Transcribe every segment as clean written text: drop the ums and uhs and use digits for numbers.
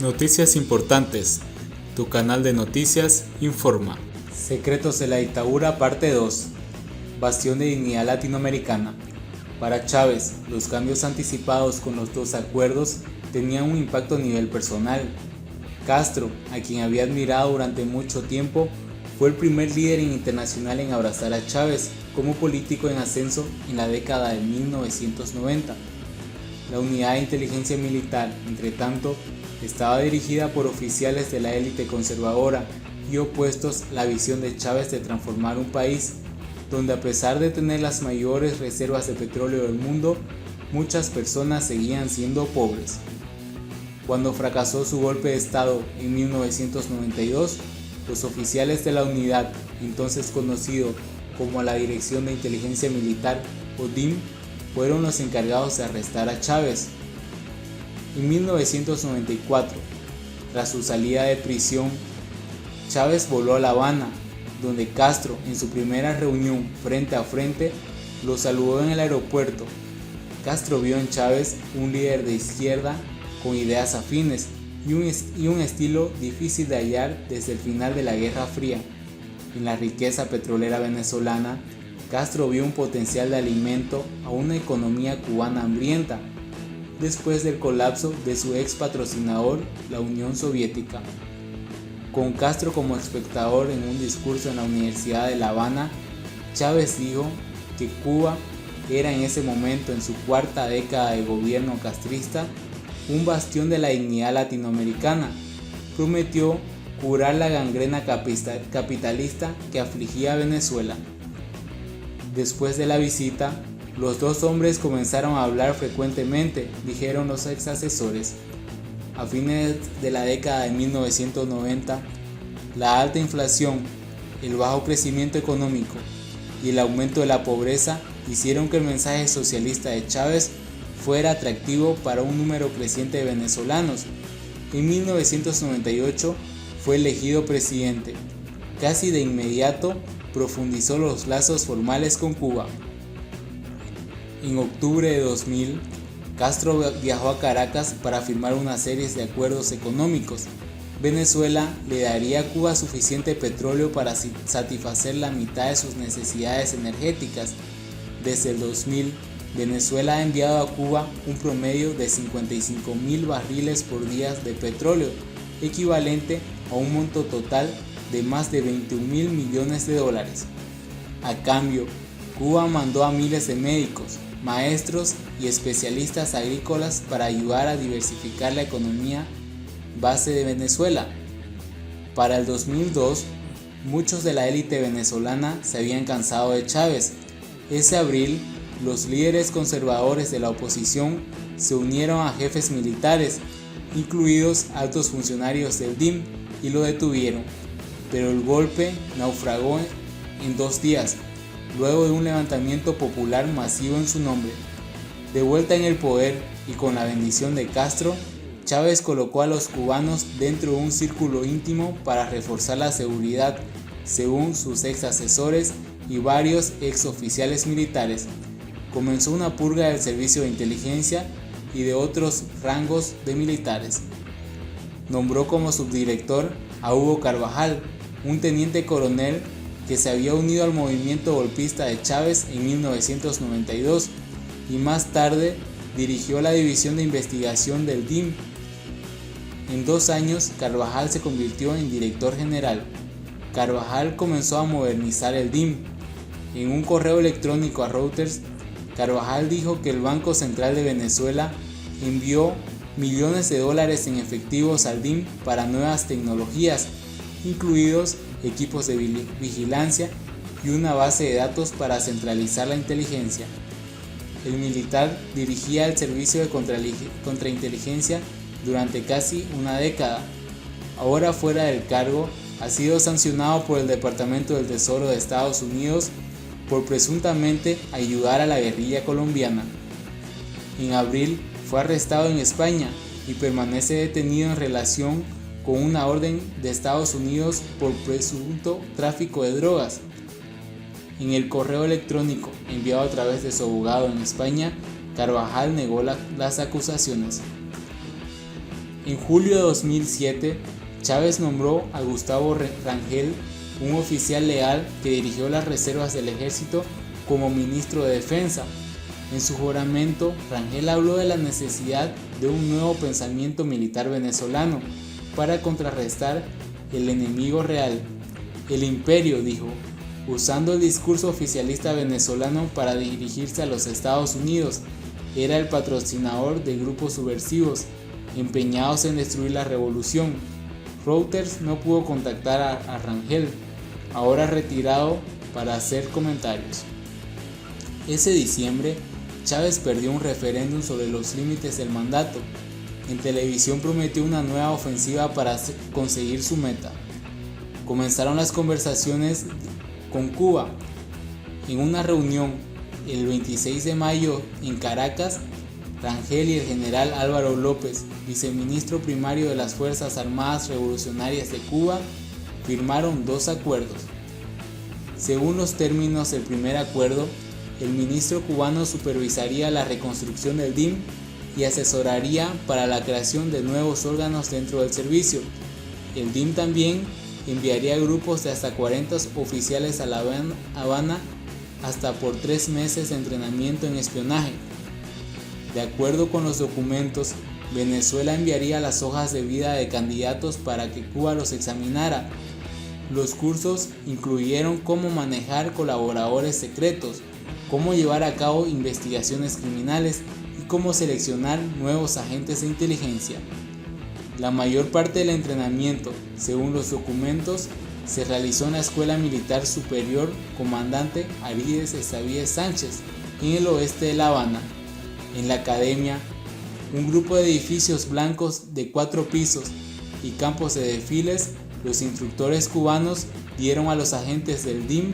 Noticias importantes. Tu canal de noticias informa. Secretos de la dictadura, parte 2. Bastión de dignidad latinoamericana. Para Chávez, los cambios anticipados con los dos acuerdos tenían un impacto a nivel personal. Castro, a quien había admirado durante mucho tiempo, fue el primer líder internacional en abrazar a Chávez como político en ascenso en la década de 1990. La unidad de inteligencia militar, entre tanto, estaba dirigida por oficiales de la élite conservadora y opuestos a la visión de Chávez de transformar un país donde, a pesar de tener las mayores reservas de petróleo del mundo, muchas personas seguían siendo pobres. Cuando fracasó su golpe de Estado en 1992, los oficiales de la unidad, entonces conocido como la Dirección de Inteligencia Militar o DIM, fueron los encargados de arrestar a Chávez. En 1994, tras su salida de prisión, Chávez voló a La Habana, donde Castro, en su primera reunión frente a frente, lo saludó en el aeropuerto. Castro vio en Chávez un líder de izquierda con ideas afines y un estilo difícil de hallar desde el final de la Guerra Fría. En la riqueza petrolera venezolana, Castro vio un potencial de alimento a una economía cubana hambrienta, después del colapso de su ex patrocinador, la Unión Soviética. Con Castro como espectador en un discurso en la Universidad de La Habana, Chávez dijo que Cuba era en ese momento, en su cuarta década de gobierno castrista, un bastión de la dignidad latinoamericana. Prometió curar la gangrena capitalista que afligía a Venezuela. Después de la visita, los dos hombres comenzaron a hablar frecuentemente, dijeron los ex asesores. A fines de la década de 1990, la alta inflación, el bajo crecimiento económico y el aumento de la pobreza hicieron que el mensaje socialista de Chávez fuera atractivo para un número creciente de venezolanos. En 1998 fue elegido presidente. Casi de inmediato profundizó los lazos formales con Cuba. En octubre de 2000, Castro viajó a Caracas para firmar una serie de acuerdos económicos. Venezuela le daría a Cuba suficiente petróleo para satisfacer la mitad de sus necesidades energéticas. Desde el 2000, Venezuela ha enviado a Cuba un promedio de 55.000 barriles por día de petróleo, equivalente a un monto total de más de 21.000 millones de dólares. A cambio, Cuba mandó a miles de médicos, maestros y especialistas agrícolas para ayudar a diversificar la economía base de Venezuela. Para el 2002, muchos de la élite venezolana se habían cansado de Chávez. Ese abril, los líderes conservadores de la oposición se unieron a jefes militares, incluidos altos funcionarios del DIM, y lo detuvieron. Pero el golpe naufragó en 2 días, luego de un levantamiento popular masivo en su nombre. De vuelta en el poder y con la bendición de Castro, Chávez colocó a los cubanos dentro de un círculo íntimo para reforzar la seguridad, según sus ex asesores y varios ex oficiales militares. Comenzó una purga del servicio de inteligencia y de otros rangos de militares. Nombró como subdirector a Hugo Carvajal, un teniente coronel que se había unido al movimiento golpista de Chávez en 1992 y más tarde dirigió la división de investigación del DIM. En 2 años, Carvajal se convirtió en director general. Carvajal comenzó a modernizar el DIM. En un correo electrónico a Reuters, Carvajal dijo que el Banco Central de Venezuela envió millones de dólares en efectivos al DIM para nuevas tecnologías, incluidos equipos de vigilancia y una base de datos para centralizar la inteligencia. El militar dirigía el servicio de contrainteligencia durante casi una década. Ahora fuera del cargo, ha sido sancionado por el Departamento del Tesoro de Estados Unidos por presuntamente ayudar a la guerrilla colombiana. En abril fue arrestado en España y permanece detenido en relación con una orden de Estados Unidos por presunto tráfico de drogas. En el correo electrónico enviado a través de su abogado en España, Carvajal negó las acusaciones. En julio de 2007, Chávez nombró a Gustavo Rangel, un oficial leal que dirigió las reservas del ejército, como ministro de Defensa. En su juramento, Rangel habló de la necesidad de un nuevo pensamiento militar venezolano para contrarrestar el enemigo real. El imperio, dijo, usando el discurso oficialista venezolano para dirigirse a los Estados Unidos, era el patrocinador de grupos subversivos empeñados en destruir la revolución. Reuters no pudo contactar a Rangel, ahora retirado, para hacer comentarios. Ese diciembre, Chávez perdió un referéndum sobre los límites del mandato. En televisión prometió una nueva ofensiva para conseguir su meta. Comenzaron las conversaciones con Cuba. En una reunión el 26 de mayo en Caracas, Rangel y el general Álvaro López, viceministro primario de las Fuerzas Armadas Revolucionarias de Cuba, firmaron 2 acuerdos. Según los términos del primer acuerdo, el ministro cubano supervisaría la reconstrucción del DIM y asesoraría para la creación de nuevos órganos dentro del servicio. El DIM también enviaría grupos de hasta 40 oficiales a La Habana hasta por 3 meses de entrenamiento en espionaje. De acuerdo con los documentos, Venezuela enviaría las hojas de vida de candidatos para que Cuba los examinara. Los cursos incluyeron cómo manejar colaboradores secretos, cómo llevar a cabo investigaciones criminales y cómo seleccionar nuevos agentes de inteligencia. La mayor parte del entrenamiento, según los documentos, se realizó en la Escuela Militar Superior Comandante Arides Estavíez Sánchez, en el oeste de La Habana. En la academia, un grupo de edificios blancos de 4 pisos y campos de desfiles, los instructores cubanos dieron a los agentes del DIM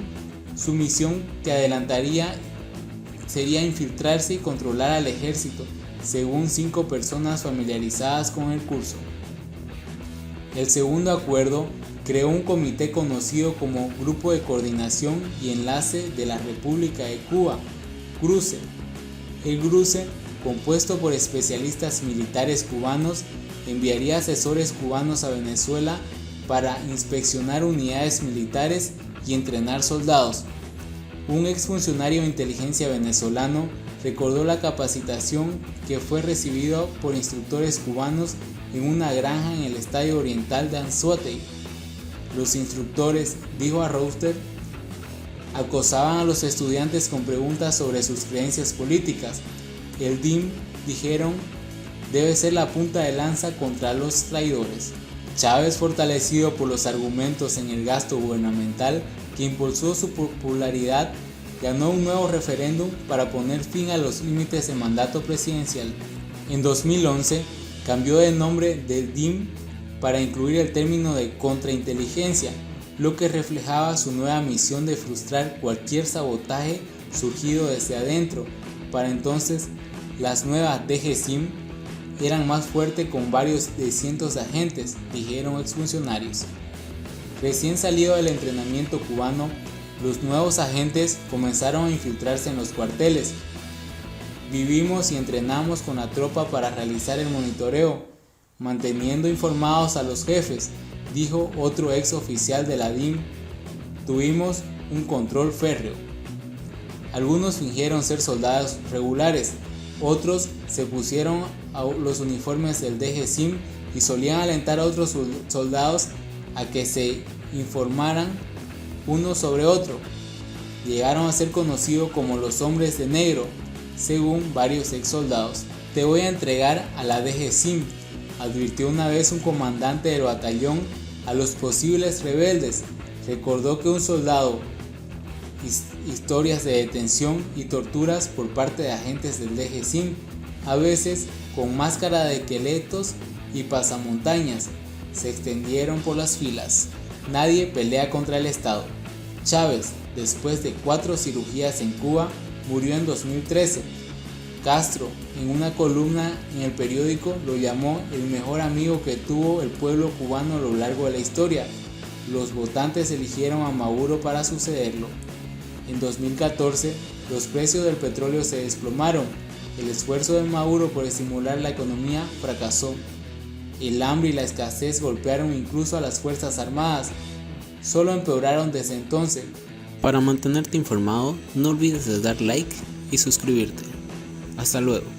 su misión, que adelantaría sería infiltrarse y controlar al ejército, según 5 personas familiarizadas con el curso. El segundo acuerdo creó un comité conocido como Grupo de Coordinación y Enlace de la República de Cuba, GRUCE. El GRUCE, compuesto por especialistas militares cubanos, enviaría asesores cubanos a Venezuela para inspeccionar unidades militares y entrenar soldados. Un exfuncionario de inteligencia venezolano recordó la capacitación que fue recibido por instructores cubanos en una granja en el estadio oriental de Anzoátegui. Los instructores, dijo a Reuters, acosaban a los estudiantes con preguntas sobre sus creencias políticas. El DIM, dijeron, debe ser la punta de lanza contra los traidores. Chávez, fortalecido por los argumentos en el gasto gubernamental que impulsó su popularidad, ganó un nuevo referéndum para poner fin a los límites del mandato presidencial. En 2011 cambió de nombre de DIM para incluir el término de contrainteligencia, lo que reflejaba su nueva misión de frustrar cualquier sabotaje surgido desde adentro. Para entonces, las nuevas DGSIM eran más fuertes con varios de cientos de agentes, dijeron exfuncionarios. Recién salido del entrenamiento cubano, los nuevos agentes comenzaron a infiltrarse en los cuarteles. Vivimos y entrenamos con la tropa para realizar el monitoreo, manteniendo informados a los jefes, dijo otro ex oficial de la DIM. Tuvimos un control férreo. Algunos fingieron ser soldados regulares, otros se pusieron a los uniformes del DGSIM y solían alentar a otros soldados a que se informaran uno sobre otro. Llegaron a ser conocidos como los hombres de negro, según varios ex soldados. Te voy a entregar a la DGSIM, advirtió una vez un comandante del batallón a los posibles rebeldes. Recordó que un soldado, historias de detención y torturas por parte de agentes del DGSIM, a veces con máscara de esqueletos y pasamontañas, se extendieron por las filas. Nadie pelea contra el Estado. Chávez, después de 4 cirugías en Cuba, murió en 2013. Castro, en una columna en el periódico, lo llamó el mejor amigo que tuvo el pueblo cubano a lo largo de la historia. Los votantes eligieron a Maduro para sucederlo. En 2014, los precios del petróleo se desplomaron. El esfuerzo de Maduro por estimular la economía fracasó. El hambre y la escasez golpearon incluso a las Fuerzas Armadas. Solo empeoraron desde entonces. Para mantenerte informado, no olvides de dar like y suscribirte. Hasta luego.